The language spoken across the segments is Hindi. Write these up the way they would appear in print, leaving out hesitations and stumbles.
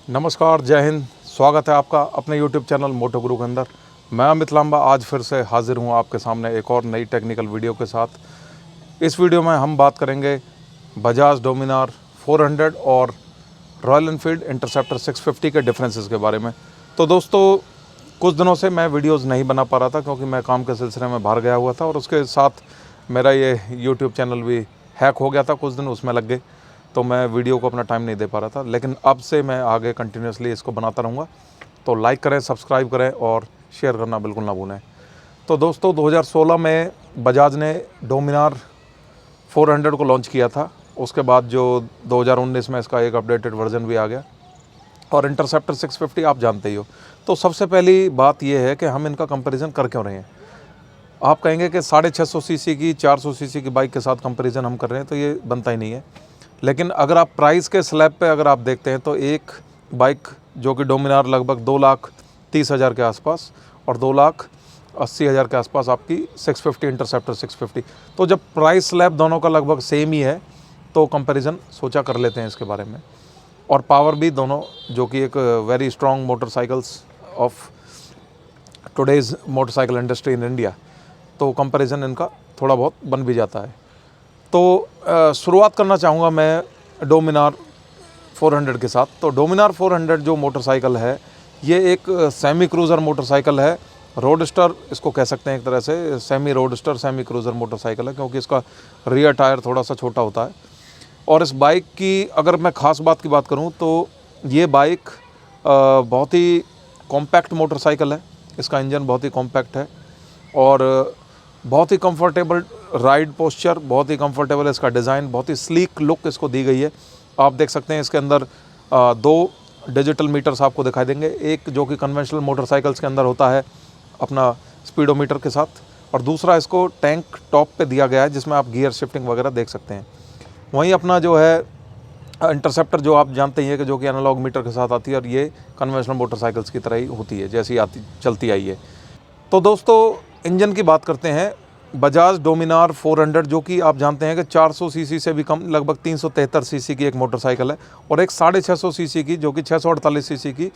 नमस्कार, जय हिंद। स्वागत है आपका अपने YouTube चैनल मोटो गुरु के अंदर। मैं अमित लांबा आज फिर से हाजिर हूँ आपके सामने एक और नई टेक्निकल वीडियो के साथ। इस वीडियो में हम बात करेंगे बजाज डोमिनार 400 और रॉयल एनफील्ड इंटरसेप्टर 650 के डिफरेंसेस के बारे में। तो दोस्तों, कुछ दिनों से मैं वीडियोज़ नहीं बना पा रहा था क्योंकि मैं काम के सिलसिले में बाहर गया हुआ था और उसके साथ मेरा ये YouTube चैनल भी हैक हो गया था। कुछ दिन उसमें लग गए तो मैं वीडियो को अपना टाइम नहीं दे पा रहा था, लेकिन अब से मैं आगे कंटिन्यूसली इसको बनाता रहूँगा। तो लाइक करें, सब्सक्राइब करें और शेयर करना बिल्कुल ना भूलें। तो दोस्तों, 2016 में बजाज ने डोमिनार 400 को लॉन्च किया था। उसके बाद जो 2019 में इसका एक अपडेटेड वर्जन भी आ गया और इंटरसेप्टर 650 आप जानते ही हो। तो सबसे पहली बात यह है कि हम इनका कंपैरिजन कर क्यों रहे हैं। आप कहेंगे कि 650 सीसी की 400 सीसी की बाइक के साथ कंपैरिजन हम कर रहे हैं, तो ये बनता ही नहीं है। लेकिन अगर आप प्राइस के स्लैब पे अगर आप देखते हैं तो एक बाइक जो कि डोमिनार लगभग 2,30,000 के आसपास और 2,80,000 के आसपास आपकी 650 इंटरसेप्टर 650। तो जब प्राइस स्लैब दोनों का लगभग सेम ही है तो कंपैरिजन सोचा कर लेते हैं इसके बारे में। और पावर भी दोनों, जो कि एक very strong motorcycles of today's motorcycle industry in India, तो कंपैरिजन इनका थोड़ा बहुत बन भी जाता है। तो शुरुआत करना चाहूँगा मैं डोमिनार 400 के साथ। तो डोमिनार 400 जो मोटरसाइकिल है, ये एक सेमी क्रूज़र मोटरसाइकिल है। रोडस्टर इसको कह सकते हैं एक तरह से, semi roadster semi cruiser motorcycle है क्योंकि इसका रियर टायर थोड़ा सा छोटा होता है। और इस बाइक की अगर मैं ख़ास बात की बात करूँ तो ये बाइक बहुत ही कॉम्पैक्ट मोटरसाइकिल है। इसका इंजन बहुत ही कॉम्पैक्ट है और बहुत ही कंफर्टेबल राइड पोस्चर, बहुत ही कंफर्टेबल इसका डिज़ाइन, बहुत ही स्लीक लुक इसको दी गई है। आप देख सकते हैं इसके अंदर 2 डिजिटल मीटर्स आपको दिखाई देंगे। एक जो कि कन्वेंशनल मोटरसाइकिल्स के अंदर होता है अपना स्पीडोमीटर के साथ, और दूसरा इसको टैंक टॉप पे दिया गया है जिसमें आप गियर शिफ्टिंग वगैरह देख सकते हैं। वहीं अपना जो है इंटरसेप्टर, जो आप जानते ही हैं कि जो कि एनालॉग मीटर के साथ आती है और ये कन्वेंशनल मोटरसाइकिल्स की तरह ही होती है जैसी आती चलती आई है। तो दोस्तों, इंजन की बात करते हैं। बजाज डोमिनार 400 जो कि आप जानते हैं कि 400 सीसी से भी कम, लगभग 373 सीसी की एक मोटरसाइकिल है, और एक 650 सीसी की जो कि 648 सीसी की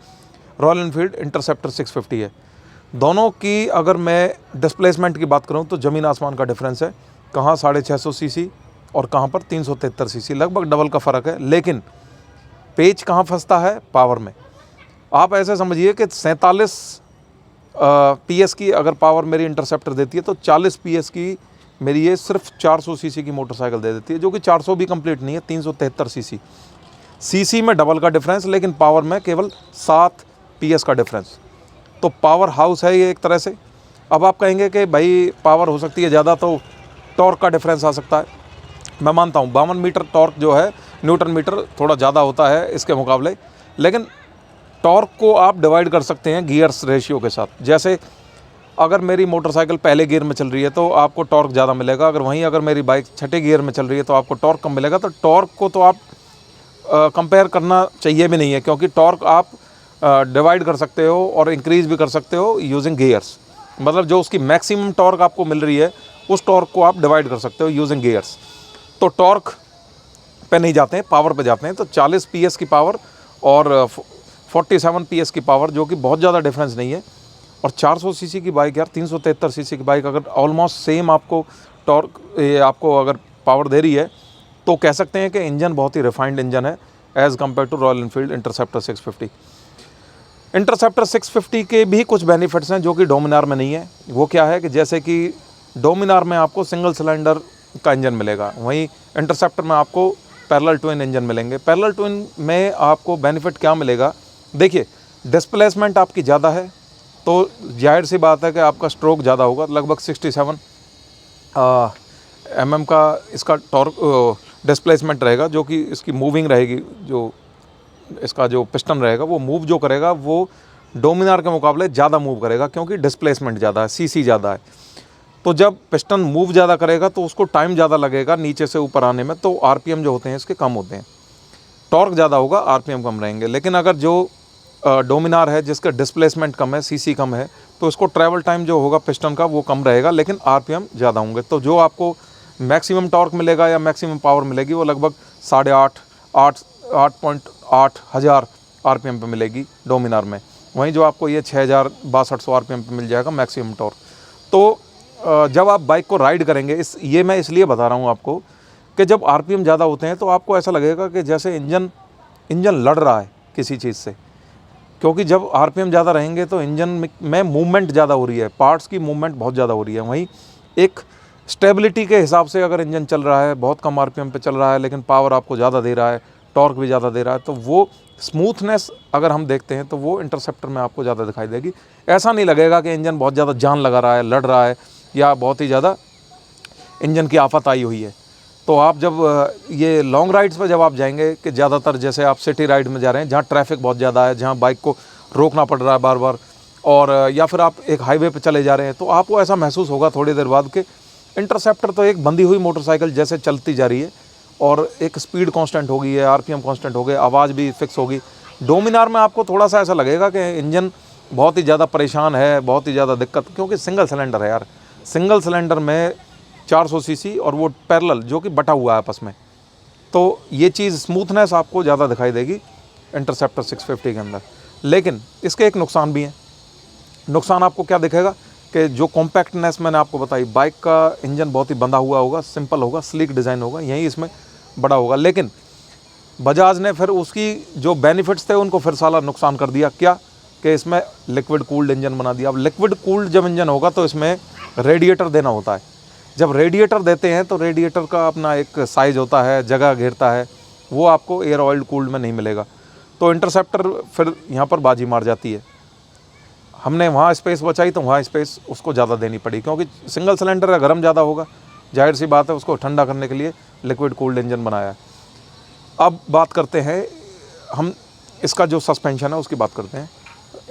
रॉयल एनफील्ड इंटरसेप्टर 650 है। दोनों की अगर मैं डिस्प्लेसमेंट की बात करूं तो ज़मीन आसमान का डिफरेंस है। कहाँ 650 सीसी और कहाँ पर 373 सीसी, लगभग डबल का फ़र्क है। लेकिन पेच कहाँ फंसता है? पावर में। आप ऐसे समझिए कि 47 पीएस की अगर पावर मेरी इंटरसेप्टर देती है तो 40 पीएस की मेरी ये सिर्फ 400 सीसी की मोटरसाइकिल दे देती है, जो कि 400 भी कंप्लीट नहीं है, 373 सीसी। सीसी में डबल का डिफरेंस, लेकिन पावर में केवल 7 पीएस का डिफरेंस। तो पावर हाउस है ये एक तरह से। अब आप कहेंगे कि भाई पावर हो सकती है ज़्यादा तो टॉर्क का डिफरेंस आ सकता है। मैं मानता हूँ 52 मीटर टॉर्क जो है, न्यूटन मीटर थोड़ा ज़्यादा होता है इसके मुकाबले, लेकिन टॉर्क को आप डिवाइड कर सकते हैं गियर्स रेशियो के साथ। जैसे अगर मेरी मोटरसाइकिल पहले गियर में चल रही है तो आपको टॉर्क ज़्यादा मिलेगा, अगर वहीं अगर मेरी बाइक छठे गियर में चल रही है तो आपको टॉर्क कम मिलेगा। तो टॉर्क को तो आप कंपेयर करना चाहिए भी नहीं है, क्योंकि टॉर्क आप डिवाइड कर सकते हो और इंक्रीज़ भी कर सकते हो यूजिंग गियर्स। मतलब जो उसकी मैक्सिमम टॉर्क आपको मिल रही है उस टॉर्क को आप डिवाइड कर सकते हो यूजिंग गियर्स। तो टॉर्क पे नहीं जाते हैं, पावर पे जाते हैं। तो 40 पीएस की पावर और 47 पीएस की पावर, जो कि बहुत ज़्यादा डिफरेंस नहीं है। और 400 सीसी की बाइक यार, 373 सीसी की बाइक अगर ऑलमोस्ट सेम आपको टॉर्क, ये आपको अगर पावर दे रही है, तो कह सकते हैं कि इंजन बहुत ही रिफाइंड इंजन है as compared to Royal Enfield Interceptor 650। Interceptor 650 के भी कुछ बेनिफिट्स हैं जो कि डोमिनार में नहीं है। वो क्या है कि जैसे कि डोमिनार में आपको सिंगल सिलेंडर का इंजन मिलेगा, वहीं इंटरसेप्टर में आपको पैरेलल ट्विन इंजन मिलेंगे। पैरेलल ट्विन में आपको बेनिफिट क्या मिलेगा? देखिए, डिस्प्लेसमेंट आपकी ज़्यादा है तो जाहिर सी बात है कि आपका स्ट्रोक ज़्यादा होगा। लगभग 67 mm का इसका टॉर्क डिस्प्लेसमेंट रहेगा, जो कि इसकी मूविंग रहेगी। जो इसका जो पिस्टन रहेगा वो मूव जो करेगा वो डोमिनार के मुकाबले ज़्यादा मूव करेगा, क्योंकि डिस्प्लेसमेंट ज़्यादा है, सीसी ज़्यादा है। तो जब पिस्टन मूव ज़्यादा करेगा तो उसको टाइम ज़्यादा लगेगा नीचे से ऊपर आने में, तो आरपीएम जो होते हैं इसके कम होते हैं। टॉर्क ज़्यादा होगा, आरपीएम कम रहेंगे। लेकिन अगर जो डोमिनार है जिसका डिस्प्लेसमेंट कम है, सीसी कम है, तो इसको ट्रैवल टाइम जो होगा पिस्टन का वो कम रहेगा, लेकिन आरपीएम ज़्यादा होंगे। तो जो आपको मैक्सिमम टॉर्क मिलेगा या मैक्सिमम पावर मिलेगी वो लगभग 8.5 8.8 हज़ार आरपीएम पे मिलेगी डोमिनार में, वहीं जो आपको ये 6062 आरपीएम पे मिल जाएगा मैक्सिमम टॉर्क। तो जब आप बाइक को राइड करेंगे, ये मैं इसलिए बता रहा हूँ आपको कि जब आरपीएम ज़्यादा होते हैं तो आपको ऐसा लगेगा कि जैसे इंजन लड़ रहा है किसी चीज़ से, क्योंकि जब आरपीएम ज़्यादा रहेंगे तो इंजन में मूवमेंट ज़्यादा हो रही है, पार्ट्स की मूवमेंट बहुत ज़्यादा हो रही है। वहीं एक स्टेबिलिटी के हिसाब से अगर इंजन चल रहा है, बहुत कम आरपीएम पे चल रहा है, लेकिन पावर आपको ज़्यादा दे रहा है, टॉर्क भी ज़्यादा दे रहा है, तो वो स्मूथनेस अगर हम देखते हैं तो वो इंटरसेप्टर में आपको ज़्यादा दिखाई देगी। ऐसा नहीं लगेगा कि इंजन बहुत ज़्यादा जान लगा रहा है, लड़ रहा है, या बहुत ही ज़्यादा इंजन की आफत आई हुई है। तो आप जब ये लॉन्ग राइड्स पर जब आप जाएंगे, कि ज़्यादातर जैसे आप सिटी राइड में जा रहे हैं जहाँ ट्रैफिक बहुत ज़्यादा है, जहाँ बाइक को रोकना पड़ रहा है बार बार, और या फिर आप एक हाईवे पे चले जा रहे हैं, तो आपको ऐसा महसूस होगा थोड़ी देर बाद कि इंटरसेप्टर तो एक बंधी हुई मोटरसाइकिल जैसे चलती जा रही है, और एक स्पीड कांस्टेंट होगी है, आरपीएम कांस्टेंट हो गए, आवाज़ भी फिक्स होगी। डोमिनार में आपको थोड़ा सा ऐसा लगेगा कि इंजन बहुत ही ज़्यादा परेशान है, बहुत ही ज़्यादा दिक्कत, क्योंकि सिंगल सिलेंडर है यार। सिंगल सिलेंडर में 400 सीसी और वो पैरेलल जो कि बटा हुआ है आपस में, तो ये चीज़ स्मूथनेस आपको ज़्यादा दिखाई देगी इंटरसेप्टर 650 के अंदर। लेकिन इसके एक नुकसान भी हैं। नुकसान आपको क्या दिखेगा कि जो कॉम्पैक्टनेस मैंने आपको बताई, बाइक का इंजन बहुत ही बंधा हुआ होगा, सिंपल होगा, स्लीक डिज़ाइन होगा, यही इसमें बड़ा होगा। लेकिन बजाज ने फिर उसकी जो बेनिफिट्स थे उनको फिर साला नुकसान कर दिया। क्या कि इसमें लिक्विड कूल्ड इंजन बना दिया। अब लिक्विड कूल्ड जब इंजन होगा तो इसमें रेडिएटर देना होता है। जब रेडिएटर देते हैं तो रेडिएटर का अपना एक साइज़ होता है, जगह घेरता है, वो आपको एयर ऑयल कूल्ड में नहीं मिलेगा। तो इंटरसेप्टर फिर यहाँ पर बाजी मार जाती है। हमने वहाँ स्पेस बचाई तो वहाँ स्पेस उसको ज़्यादा देनी पड़ी, क्योंकि सिंगल सिलेंडर है, गर्म ज़्यादा होगा, जाहिर सी बात है, उसको ठंडा करने के लिए लिक्विड कूल्ड इंजन बनाया है। अब बात करते हैं हम इसका जो सस्पेंशन है उसकी बात करते हैं।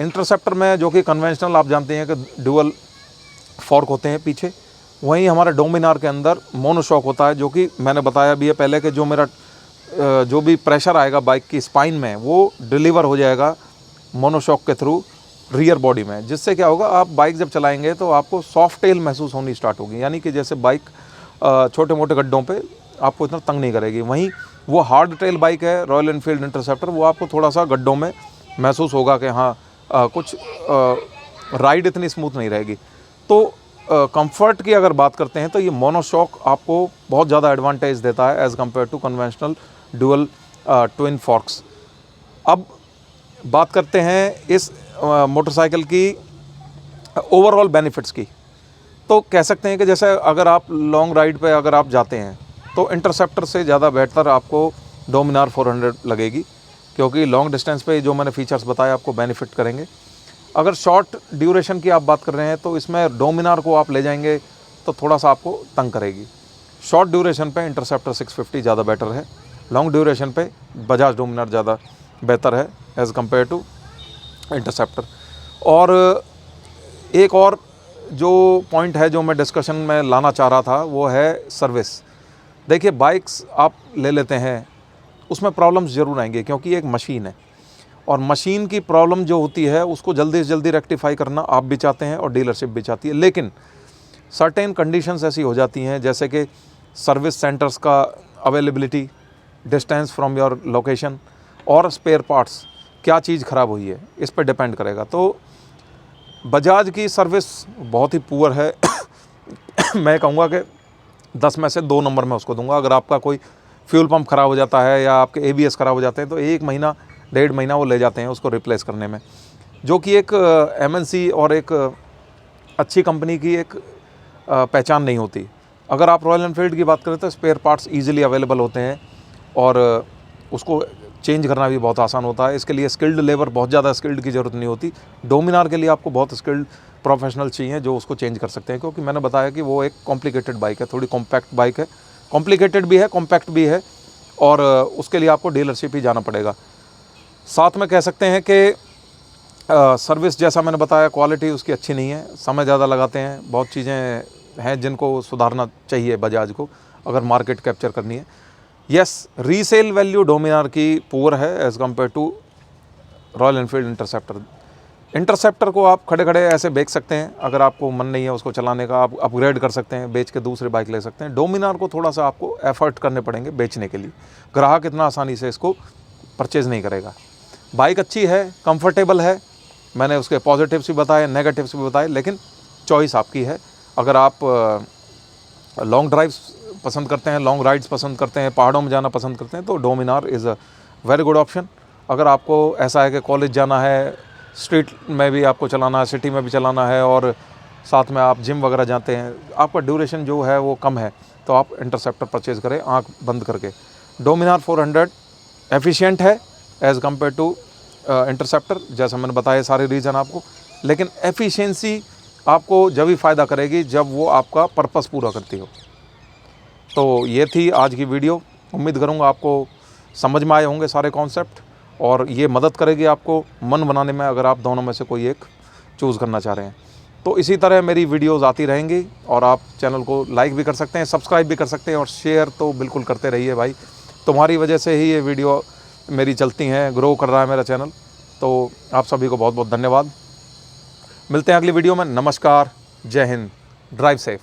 इंटरसेप्टर में जो कि कन्वेंशनल आप जानते हैं कि डुअल फॉर्क होते हैं पीछे, वहीं हमारे डोमिनार के अंदर मोनोशॉक होता है, जो कि मैंने बताया भी है पहले कि जो मेरा जो भी प्रेशर आएगा बाइक की स्पाइन में वो डिलीवर हो जाएगा मोनोशॉक के थ्रू रियर बॉडी में, जिससे क्या होगा, आप बाइक जब चलाएंगे तो आपको सॉफ्ट टेल महसूस होनी स्टार्ट होगी, यानी कि जैसे बाइक छोटे मोटे गड्ढों पे आपको इतना तंग नहीं करेगी। वहीं वो हार्ड टेल बाइक है रॉयल एनफील्ड इंटरसेप्टर, वो आपको थोड़ा सा गड्ढों में महसूस होगा कि हाँ कुछ राइड इतनी स्मूथ नहीं रहेगी। तो कंफर्ट की अगर बात करते हैं तो ये मोनोशॉक आपको बहुत ज़्यादा एडवांटेज देता है as compared to conventional dual twin forks. अब बात करते हैं इस मोटरसाइकिल की ओवरऑल बेनिफिट्स की। तो कह सकते हैं कि जैसे अगर आप लॉन्ग राइड पे अगर आप जाते हैं तो इंटरसेप्टर से ज़्यादा बेहतर आपको डोमिनार 400 लगेगी, क्योंकि लॉन्ग डिस्टेंस पे जो मैंने फीचर्स बताए आपको बेनिफिट करेंगे। अगर शॉर्ट ड्यूरेशन की आप बात कर रहे हैं तो इसमें डोमिनार को आप ले जाएंगे तो थोड़ा सा आपको तंग करेगी। शॉर्ट ड्यूरेशन पे इंटरसेप्टर 650 ज़्यादा बेटर है, लॉन्ग ड्यूरेशन पे बजाज डोमिनार ज़्यादा बेहतर है एज़ कम्पेयर टू इंटरसेप्टर। और एक और जो पॉइंट है जो मैं डिस्कशन में लाना चाह रहा था वो है सर्विस। देखिए बाइक्स आप ले लेते हैं उसमें प्रॉब्लम्स ज़रूर आएंगे, क्योंकि एक मशीन है और मशीन की प्रॉब्लम जो होती है उसको जल्दी से जल्दी रेक्टिफाई करना आप भी चाहते हैं और डीलरशिप भी चाहती है। लेकिन सर्टेन कंडीशंस ऐसी हो जाती हैं जैसे कि सर्विस सेंटर्स का availability, distance from your location, और स्पेयर पार्ट्स, क्या चीज़ ख़राब हुई है इस पर डिपेंड करेगा। तो बजाज की सर्विस बहुत ही पुअर है मैं कहूँगा कि 10 में से 2 नंबर में उसको दूंगा। अगर आपका कोई फ्यूल पंप ख़राब हो जाता है या आपके ABS ख़राब हो जाते हैं तो 1 महीना 1.5 महीना वो ले जाते हैं उसको रिप्लेस करने में, जो कि एक MNC और एक अच्छी कंपनी की एक पहचान नहीं होती। अगर आप रॉयल एनफील्ड की बात करें तो स्पेयर पार्ट्स ईजिली अवेलेबल होते हैं और उसको चेंज करना भी बहुत आसान होता है। इसके लिए स्किल्ड लेबर, बहुत ज़्यादा स्किल्ड की ज़रूरत नहीं होती। डोमिनार के लिए आपको बहुत स्किल्ड प्रोफेशनल चाहिए जो उसको चेंज कर सकते हैं, क्योंकि मैंने बताया कि वो एक कॉम्प्लिकेटेड बाइक है, थोड़ी कॉम्पैक्ट बाइक है, कॉम्प्लिकेटेड भी है, कॉम्पैक्ट भी है, और उसके लिए आपको डीलरशिप ही जाना पड़ेगा। साथ में कह सकते हैं कि सर्विस जैसा मैंने बताया क्वालिटी उसकी अच्छी नहीं है, समय ज़्यादा लगाते हैं, बहुत चीज़ें हैं जिनको सुधारना चाहिए बजाज को अगर मार्केट कैप्चर करनी है। यस, रीसेल वैल्यू डोमिनार की पुअर है as compared to Royal Enfield Interceptor. Interceptor को आप खड़े खड़े ऐसे बेच सकते हैं, अगर आपको मन नहीं है उसको चलाने का आप अपग्रेड कर सकते हैं, बेच के दूसरी बाइक ले सकते हैं। डोमिनार को थोड़ा सा आपको एफर्ट करने पड़ेंगे बेचने के लिए, ग्राहक इतना आसानी से इसको परचेज़ नहीं करेगा। बाइक अच्छी है, कंफर्टेबल है, मैंने उसके पॉजिटिव्स भी बताए, नेगेटिव्स भी बताए, लेकिन चॉइस आपकी है। अगर आप लॉन्ग ड्राइव्स पसंद करते हैं, लॉन्ग राइड्स पसंद करते हैं, पहाड़ों में जाना पसंद करते हैं, तो Dominar is a very good option. अगर आपको ऐसा है कि कॉलेज जाना है, स्ट्रीट में भी आपको चलाना है, सिटी में भी चलाना है, और साथ में आप जिम वगैरह जाते हैं, आपका ड्यूरेशन जो है वो कम है, तो आप इंटरसेप्टर परचेज़ करें आँख बंद करके। डोमिनार 400 एफिशिएंट है एज़ कम्पेयर टू इंटरसेप्टर, जैसा मैंने बताया सारे रीज़न आपको, लेकिन एफिशिएंसी आपको जब भी फ़ायदा करेगी जब वो आपका पर्पस पूरा करती हो। तो ये थी आज की वीडियो। उम्मीद करूँगा आपको समझ में आए होंगे सारे कॉन्सेप्ट, और ये मदद करेगी आपको मन बनाने में, अगर आप दोनों में से कोई एक चूज़ करना चाह रहे हैं। तो इसी तरह मेरी वीडियोज़ आती रहेंगी, और आप चैनल को लाइक भी कर सकते हैं, सब्सक्राइब भी कर सकते हैं, और शेयर तो बिल्कुल करते रहिए भाई। तुम्हारी वजह से ही ये वीडियो मेरी चलती हैं, ग्रो कर रहा है मेरा चैनल। तो आप सभी को बहुत बहुत धन्यवाद। मिलते हैं अगली वीडियो में। नमस्कार, जय हिंद, ड्राइव सेफ।